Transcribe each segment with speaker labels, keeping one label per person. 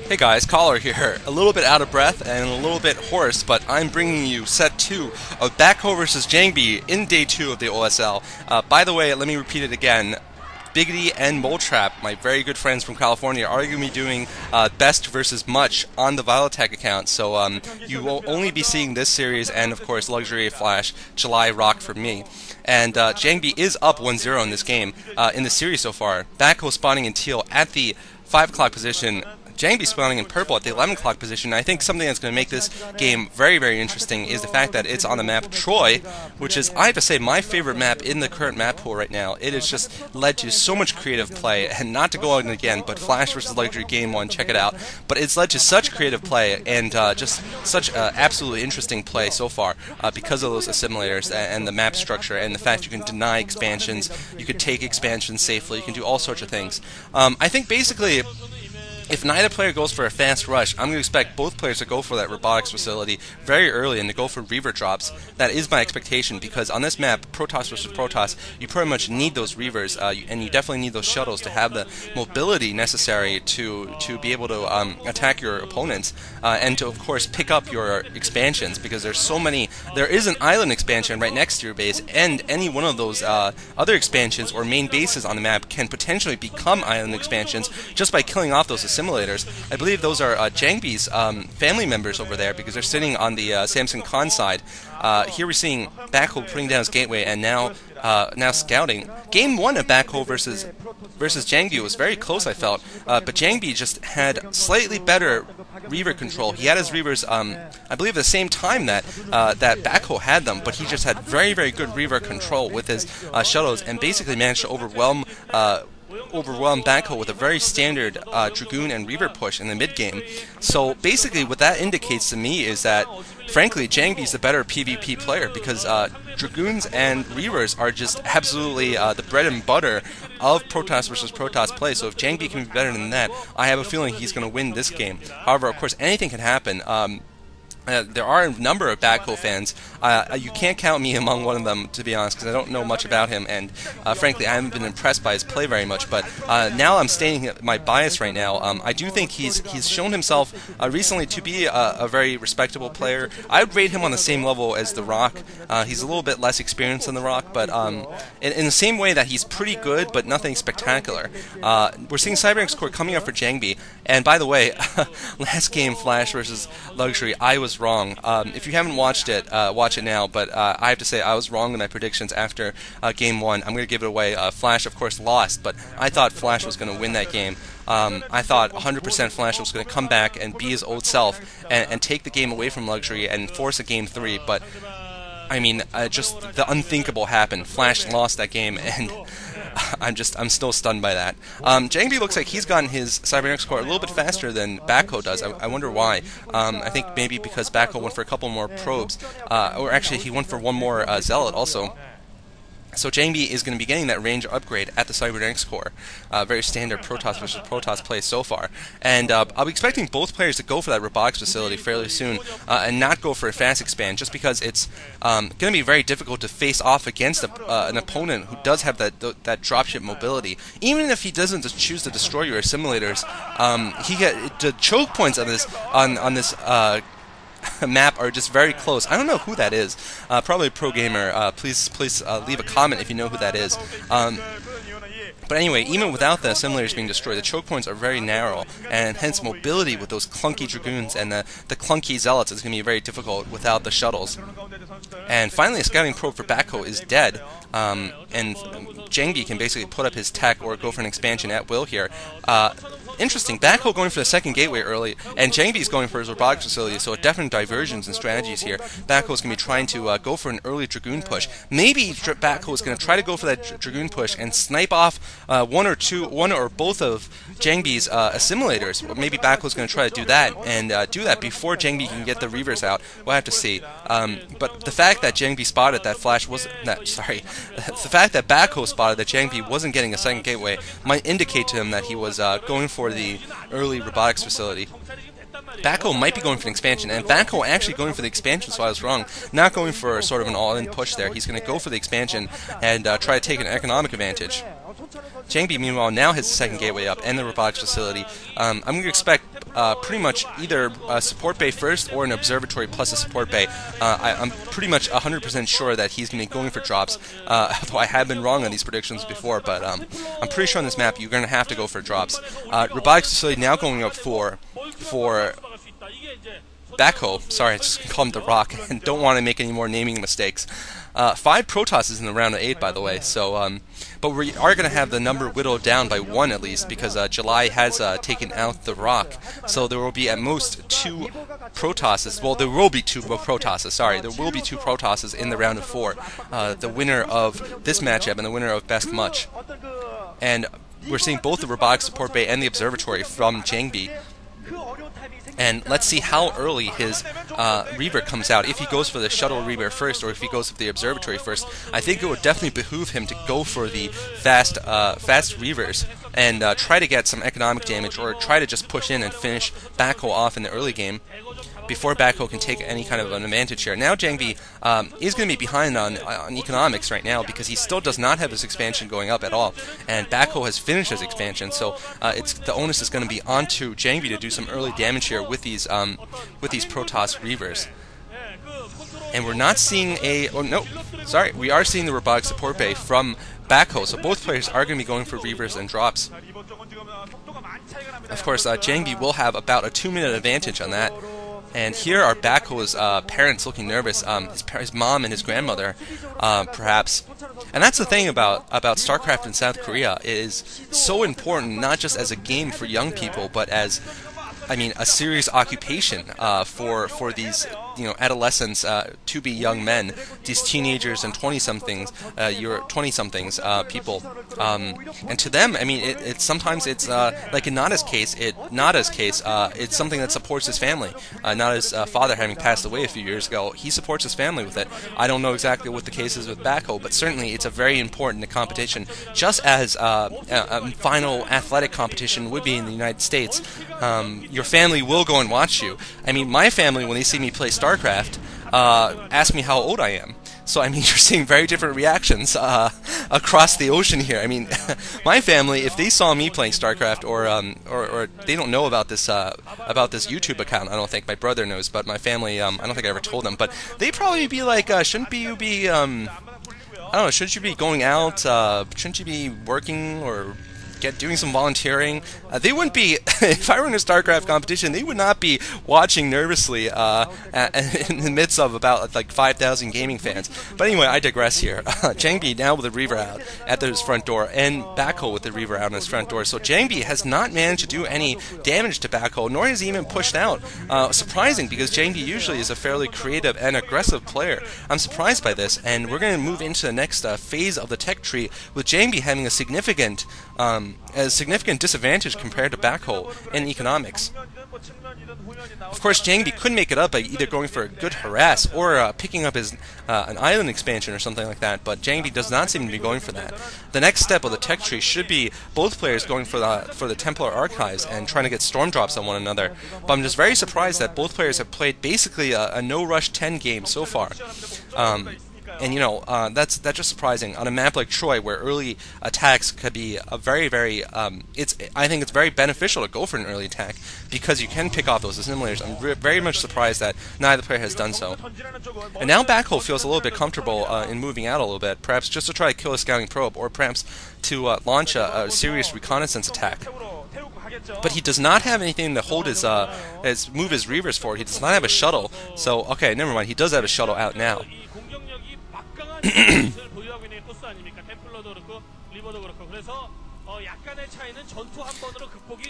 Speaker 1: Hey guys, Caller here. A little bit out of breath and a little bit hoarse, but I'm bringing you set 2 of Backho vs. Jangbi in day 2 of the OSL. By the way, let me repeat it again. Diggity and Moletrap, my very good friends from California, are going to be doing best versus much on the Violetak account. So you will only be seeing this series and, of course, Luxury Flash, July Rock for me. And Jangbi is up 1-0 in this game, in the series so far. Backho spawning in teal at the 5 o'clock position. Jangbi spawning in purple at the 11 o'clock position. I think something that's going to make this game very, very interesting is the fact that it's on the map Troy, which is, I have to say, my favorite map in the current map pool right now. It has just led to so much creative play, and not to go on again, but Flash vs. Luxury Game 1, check it out. But it's led to such creative play and just such absolutely interesting play so far because of those assimilators and the map structure and the fact you can deny expansions, you can take expansions safely, you can do all sorts of things. I think basically, if neither player goes for a fast rush, I'm going to expect both players to go for that robotics facility very early and to go for Reaver drops. That is my expectation, because on this map, Protoss versus Protoss, you pretty much need those Reavers, and you definitely need those shuttles to have the mobility necessary to be able to attack your opponents, and to, of course, pick up your expansions, because there's so many. There is an island expansion right next to your base, and any one of those other expansions or main bases on the map can potentially become island expansions just by killing off those assimilators. I believe those are Jangbi's family members over there, because they're sitting on the Samson Khan side. Here we're seeing Backho putting down his gateway and now scouting. Game 1 of Backho versus Jangbi was very close, I felt, but Jangbi just had slightly better Reaver control. He had his Reavers, I believe, at the same time that Backho had them, but he just had very, very good Reaver control with his shuttles and basically managed to overwhelm Backho with a very standard Dragoon and Reaver push in the mid-game. So basically what that indicates to me is that, frankly, Jangbi's the better PvP player, because Dragoons and Reavers are just absolutely the bread and butter of Protoss versus Protoss play. So if Jangbi can be better than that, I have a feeling he's going to win this game. However, of course, anything can happen. There are a number of Backho fans. You can't count me among one of them, to be honest, because I don't know much about him, and frankly, I haven't been impressed by his play very much. But now I'm stating my bias right now. I do think he's shown himself recently to be a very respectable player. I would rate him on the same level as The Rock. He's a little bit less experienced than The Rock, but in the same way that he's pretty good, but nothing spectacular. We're seeing Cybernex Core coming up for Jangbi, and by the way, last game, Flash versus Luxury, I was wrong. If you haven't watched it, watch it now, but I have to say I was wrong in my predictions after Game 1. I'm going to give it away. Flash, of course, lost, but I thought Flash was going to win that game. I thought 100% Flash was going to come back and be his old self and take the game away from Luxury and force a Game 3, but I mean, just the unthinkable happened. Flash lost that game, and I'm still stunned by that. Jangbi looks like he's gotten his Cybernex Core a little bit faster than Backho does. I wonder why. I think maybe because Backho went for a couple more probes, or actually he went for one more Zealot also. So Jangbi is going to be getting that range upgrade at the Cybernex Core. Very standard Protoss versus Protoss play so far. And I'll be expecting both players to go for that robotics facility fairly soon and not go for a fast expand, just because it's going to be very difficult to face off against an opponent who does have that dropship mobility. Even if he doesn't just choose to destroy your assimilators, the choke points on this map are just very close. I don't know who that is. Probably a pro gamer. Please leave a comment if you know who that is. But anyway, even without the assimilators being destroyed, the choke points are very narrow, and hence mobility with those clunky Dragoons and the clunky Zealots is going to be very difficult without the shuttles. And finally, a scouting probe for Backho is dead, and Jangbi can basically put up his tech or go for an expansion at will here. Interesting, Backho going for the second gateway early, and Jangbi's going for his robotics facility, so definite diversions and strategies here. Backho's going to be trying to go for an early Dragoon push. Maybe Backho is going to try to go for that Dragoon push and snipe off one or both of Jangbi's assimilators. Or maybe Backho's going to try to do that, and do that before Jangbi can get the Reavers out. We'll have to see. But the fact that Jangbi spotted that Flash was the fact that Backho spotted that Jangbi wasn't getting a second gateway might indicate to him that he was going for the early robotics facility. Backho might be going for an expansion, and Backho actually going for the expansion, so I was wrong. Not going for sort of an all-in push there. He's going to go for the expansion and try to take an economic advantage. Jangbi, meanwhile, now has the second gateway up and the robotics facility. I'm going to expect pretty much either a support bay first or an observatory plus a support bay. I'm pretty much 100% sure that he's going to be going for drops, although I have been wrong on these predictions before, but I'm pretty sure on this map you're going to have to go for drops. Robotics facility now going up for Backho. Sorry, I just call him The Rock, and don't want to make any more naming mistakes. 5 Protosses in the round of 8, by the way, so, but we are going to have the number whittled down by 1 at least, because July has taken out The Rock, so there will be at most 2 Protosses. Well, there will be 2 Protosses, sorry, there will be 2 Protosses in the round of 4. The winner of this matchup and the winner of Best Much. And we're seeing both the Robotics Support Bay and the Observatory from Jangbi. And let's see how early his Reaver comes out, if he goes for the Shuttle Reaver first or if he goes for the Observatory first. I think it would definitely behoove him to go for the fast Reavers and try to get some economic damage, or try to just push in and finish Backho off in the early game before Backho can take any kind of an advantage here. Now Jangbi is going to be behind on economics right now because he still does not have his expansion going up at all, and Backho has finished his expansion, so the onus is going to be onto Jangbi to do some early damage here with these Protoss Reavers. And we're not seeing we are seeing the Robotic Support Bay from Backho, so both players are going to be going for Reavers and drops. Of course, Jangbi will have about a 2-minute advantage on that. And here are Backho's parents looking nervous, his mom and his grandmother, perhaps. And that's the thing about StarCraft in South Korea. It is so important, not just as a game for young people, but as, I mean, a serious occupation for these, adolescents, to be young men, these teenagers and 20-somethings, people, and to them, I mean, sometimes it's like in Nada's case, it's something that supports his family. Nada's father having passed away a few years ago, he supports his family with it. I don't know exactly what the case is with Backho, but certainly it's a very important competition, just as a final athletic competition would be in the United States. Your family will go and watch you. I mean, my family, when they see me play StarCraft, ask me how old I am. So, I mean, you're seeing very different reactions across the ocean here. I mean, my family, if they saw me playing StarCraft, or they don't know about this YouTube account, I don't think. My brother knows, but my family, I don't think I ever told them. But they'd probably be like, shouldn't you be going out? Shouldn't you be working or doing some volunteering? They wouldn't be, if I were in a StarCraft competition, they would not be watching nervously in the midst of about like 5,000 gaming fans. But anyway, I digress here. Jangbi now with the Reaver out at his front door, and Backho with the Reaver out on his front door. So Jangbi has not managed to do any damage to Backho, nor has he even pushed out. Surprising, because Jangbi usually is a fairly creative and aggressive player. I'm surprised by this, and we're going to move into the next phase of the tech tree, with Jangbi having a significant disadvantage compared to Backho in economics. Of course, Jangbi could make it up by either going for a good harass or picking up his an island expansion or something like that, but Jangbi does not seem to be going for that. The next step of the tech tree should be both players going for the Templar Archives and trying to get storm drops on one another. But I'm just very surprised that both players have played basically a no-rush 10 game so far. And that's just surprising on a map like Troy, where early attacks could be a very, very. I think it's very beneficial to go for an early attack because you can pick off those assimilators. I'm very much surprised that neither player has done so. And now Backho feels a little bit comfortable in moving out a little bit, perhaps just to try to kill a scouting probe, or perhaps to launch a serious reconnaissance attack. But he does not have anything to hold move his Reavers forward. He does not have a shuttle. So okay, never mind. He does have a shuttle out now.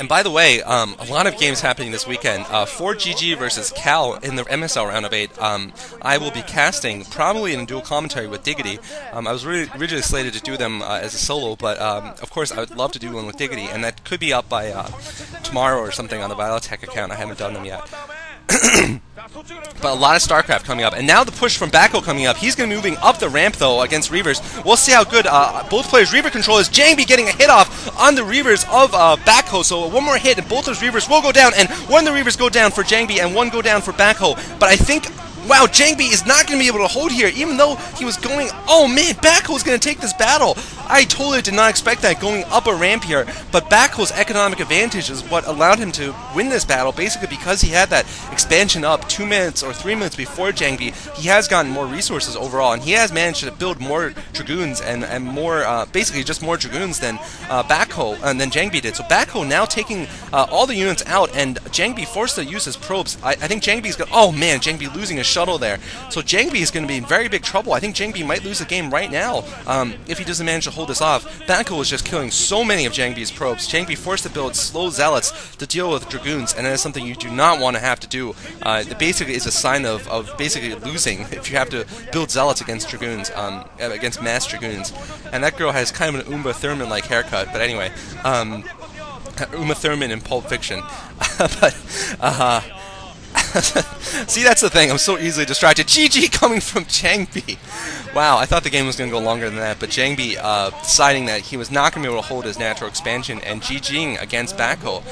Speaker 1: And by the way, a lot of games happening this weekend. 4GG versus Cal in the MSL round of 8. I will be casting, probably in a dual commentary with Diggity. I was originally slated to do them as a solo, but of course I would love to do one with Diggity, and that could be up by tomorrow or something on the Violetak account. I haven't done them yet. But a lot of StarCraft coming up, and now the push from Backho coming up. He's going to be moving up the ramp though against Reavers. We'll see how good both players' Reaver controllers. Jangbi getting a hit off on the Reavers of Backho, so one more hit and both those Reavers will go down, and one of the Reavers go down for Jangbi and one go down for Backho. But I think Wow, Jangbi is not going to be able to hold here, even though he was going... Oh man, Backho's going to take this battle. I totally did not expect that going up a ramp here, but Backho's economic advantage is what allowed him to win this battle, basically because he had that expansion up 2 minutes or 3 minutes before Jangbi. He has gotten more resources overall, and he has managed to build more Dragoons and more, basically just more Dragoons than Backho, and than Jangbi did. So Backho now taking all the units out, and Jangbi forced to use his probes. I think Jangbi's going... Oh man, Jangbi losing his shuttle there. So Jangbi is going to be in very big trouble. I think Jangbi might lose the game right now if he doesn't manage to hold this off. Backho was just killing so many of Jangbi's probes. Jangbi forced to build slow zealots to deal with Dragoons, and that is something you do not want to have to do. It basically is a sign of basically losing if you have to build zealots against Dragoons, against mass Dragoons. And that girl has kind of an Uma Thurman-like haircut, but anyway, Uma Thurman in Pulp Fiction. But, see, that's the thing. I'm so easily distracted. GG coming from Jangbi. Wow, I thought the game was going to go longer than that, but Jangbi deciding that he was not going to be able to hold his natural expansion and GGing against Backho.